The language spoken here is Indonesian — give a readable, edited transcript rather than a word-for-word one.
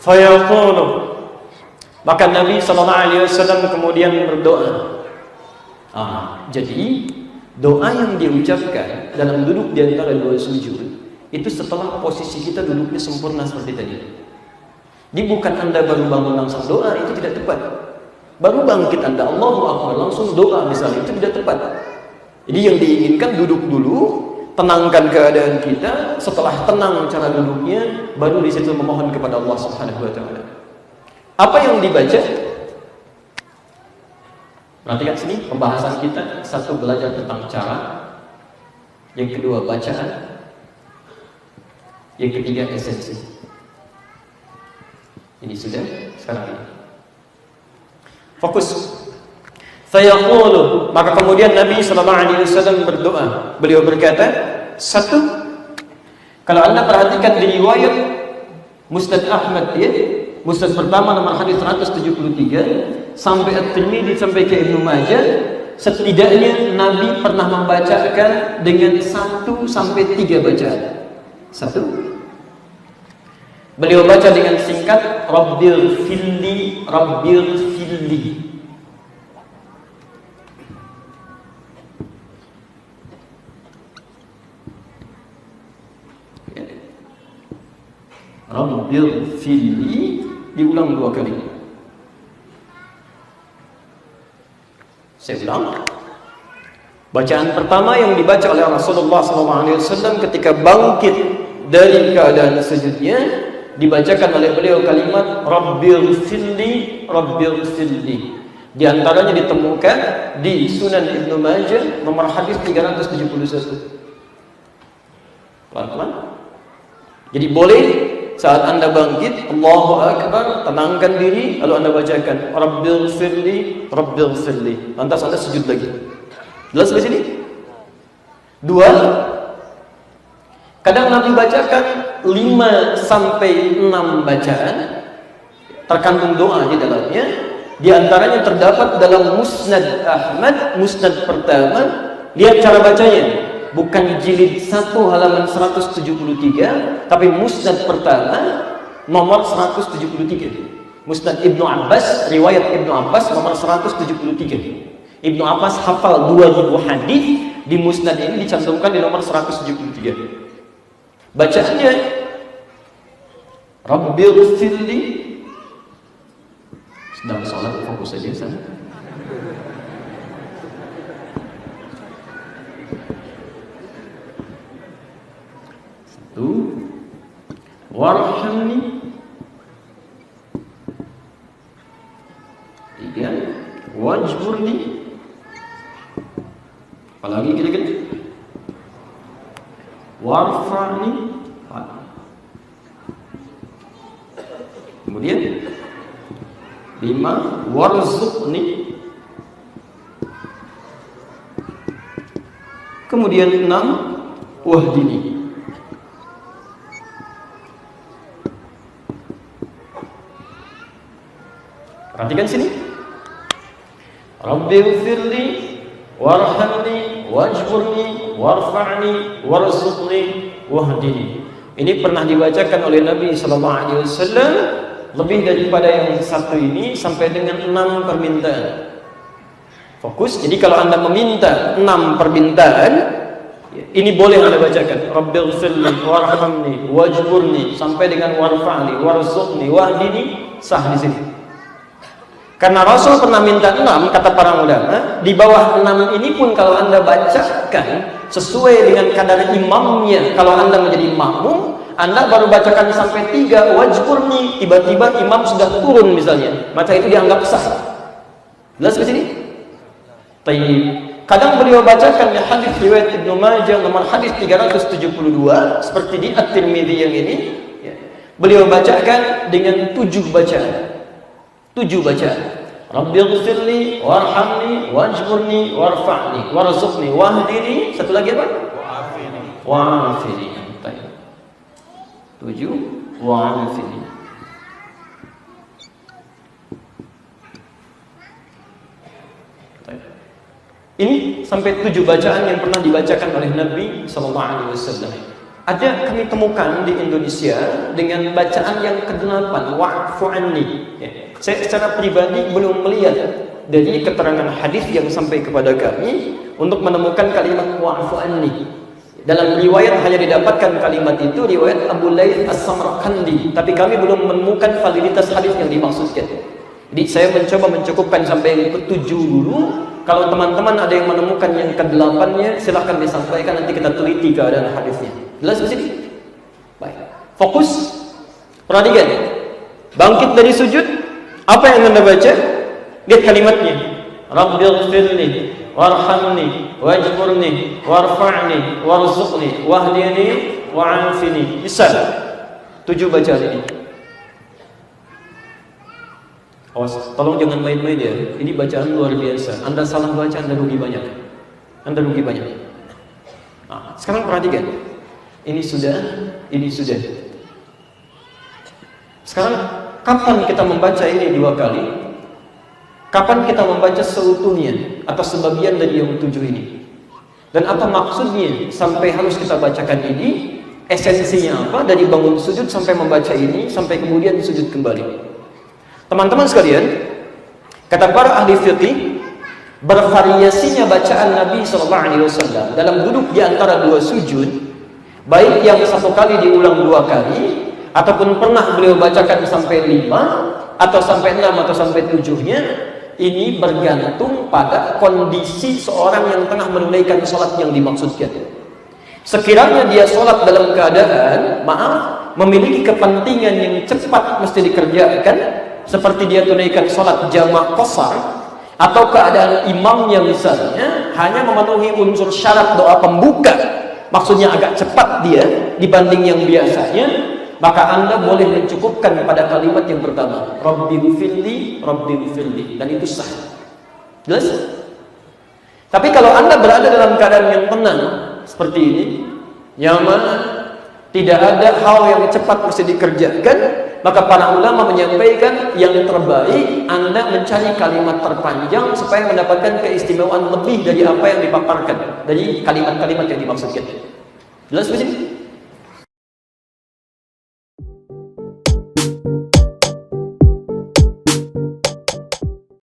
fayaqulu, maka Nabi SAW kemudian berdoa. Jadi doa yang diucapkan dalam duduk di antara dua sujud itu setelah posisi kita duduknya sempurna seperti tadi. Jadi bukan Anda baru bangun langsung doa, itu tidak tepat. Baru bangkit Anda, Allahu Akbar, langsung doa misalnya, itu tidak tepat. Jadi yang diinginkan duduk dulu, tenangkan keadaan kita, setelah tenang cara duduknya, baru di situ memohon kepada Allah Subhanahu wa taala. Apa yang dibaca? Perhatikan sini pembahasan kita, satu belajar tentang cara, yang kedua bacaan, yang ketiga esensi. Ini sudah sekarang ini. Fokus. Fayaqulu, maka kemudian Nabi SAW berdoa. Beliau berkata, satu, kalau Anda perhatikan di riwayat Musnad Ahmad ya, Musnad pertama nomor hadis 173 sampai At-Tirmidzi sampai ke Ibnu Majah, setidaknya Nabi pernah membacakan dengan 1 sampai 3 bacaan. Satu, beliau baca dengan singkat, Rabbil filli, Rabbil filli. Rabbil filli diulang 2 kali. Saya ulang. Bacaan pertama yang dibaca oleh Rasulullah SAW ketika bangkit dari keadaan sujudnya, dibacakan oleh beliau kalimat Rabbil filli, Rabbil filli. Di antaranya ditemukan di Sunan Ibnu Majah nomor hadis 371. Pelan-pelan. Jadi boleh saat Anda bangkit, Allahu Akbar, tenangkan diri, lalu Anda bacakan Rabbil firli, Rabbil firli. Lantas Anda sujud lagi. Jelas di sini? 2, kadang Nabi bacakan 5 sampai 6 bacaan, terkandung doa di dalamnya. Di antaranya terdapat dalam Musnad Ahmad, Musnad pertama. Lihat cara bacanya. Bukan jilid 1 halaman 173, tapi Musnad pertama nomor 173. Musnad Ibnu Abbas, riwayat Ibnu Abbas nomor 173. Ibnu Abbas hafal 2000 hadis, di Musnad ini dicantumkan di nomor 173. Bacaannya Rabbil filli. Sedang sholat, fokus saja sana. Warhamni. 3, wajburni. Apalagi kira-kira? Warfa'ni. Kemudian 5, warzuqni. Kemudian 6, wahdini. Perhatikan sini. Rabbil firli, warhamni, wajburni, warfa'ni, warzuqni, wahdini. Ini pernah dibacakan oleh Nabi SAW lebih daripada yang satu ini sampai dengan 6 permintaan. Fokus. Jadi kalau Anda meminta 6 permintaan, ini boleh Anda bacakan Rabbil firli, warhamni, wajburni sampai dengan warfa'ni, warzuqni, wahdini, sah di sini. Karena Rasul pernah minta 6, kata para ulama, di bawah 6 ini pun kalau Anda bacakan sesuai dengan kadar imamnya, kalau Anda menjadi makmum, Anda baru bacakan sampai 3 wajburni, tiba-tiba imam sudah turun misalnya, maka itu dianggap sah. Jelas ke sini? Baik. Kadang beliau bacakan di hadis riwayat Ibnu Majah nomor hadis 372 seperti di At-Tirmidzi yang ini, ya. Beliau bacakan dengan 7 bacaan. 7 bacaan. Rabbil firli, warhamni, wajburni, warfa'ni, warzuqni, wahdini. Satu lagi apa? Wa'afini. 7, wa'afini. Ini sampai 7 bacaan yang pernah dibacakan oleh Nabi SAW. ada kami temukan di Indonesia dengan bacaan yang ke-8, wa'fu anni. Saya secara pribadi belum melihat dari keterangan hadis yang sampai kepada kami untuk menemukan kalimat wa'fu anni. Dalam riwayat hanya didapatkan kalimat itu riwayat Abu Laits As-Samarqandi, tapi kami belum menemukan validitas hadis yang dimaksudkan. Jadi saya mencoba mencukupkan sampai yang ke-7 dulu. Kalau teman-teman ada yang menemukan yang ke-8-nya, silahkan disampaikan, nanti kita teliti keadaan hadisnya. Jelas di sini? Baik. Fokus. Perhatikan. Bangkit dari sujud. Apa yang Anda baca? Lihat kalimatnya. Rabbighfirli warhamni wajburni warfa'ni warzuqni wahdini wa'afini. Bisa. 7 bacaan ini. Awas, tolong jangan main-main ya. Ini bacaan luar biasa. Anda salah baca, Anda rugi banyak. Anda rugi banyak. Nah, sekarang perhatikan. Ini sudah. Sekarang, kapan kita membaca ini 2 kali? Kapan kita membaca seutuhnya atau sebagian dari yang 7 ini? Dan apa maksudnya sampai harus kita bacakan ini? Esensinya apa? Dari bangun sujud sampai membaca ini, sampai kemudian sujud kembali. Teman-teman sekalian, kata para ahli fikih, bervariasinya bacaan Nabi SAW dalam duduk di antara 2 sujud, baik yang 1 kali diulang 2 kali, ataupun pernah beliau bacakan sampai 5, atau sampai 6, atau sampai 7-nya, ini bergantung pada kondisi seorang yang tengah menunaikan sholat yang dimaksudkan. Sekiranya dia sholat dalam keadaan, memiliki kepentingan yang cepat mesti dikerjakan, seperti dia tunaikan sholat jamak qasar, atau keadaan imamnya misalnya hanya memenuhi unsur syarat doa pembuka, maksudnya agak cepat dia dibanding yang biasanya, maka Anda boleh mencukupkan pada kalimat yang pertama, Rabbighfirli, Rabbighfirli, dan itu sah. Jelas? Tapi kalau Anda berada dalam keadaan yang tenang seperti ini, nyaman, tidak ada hal yang cepat mesti dikerjakan, maka para ulama menyampaikan yang terbaik Anda mencari kalimat terpanjang supaya mendapatkan keistimewaan lebih dari apa yang dipaparkan dari kalimat-kalimat yang dimaksudkan. Jelas begini?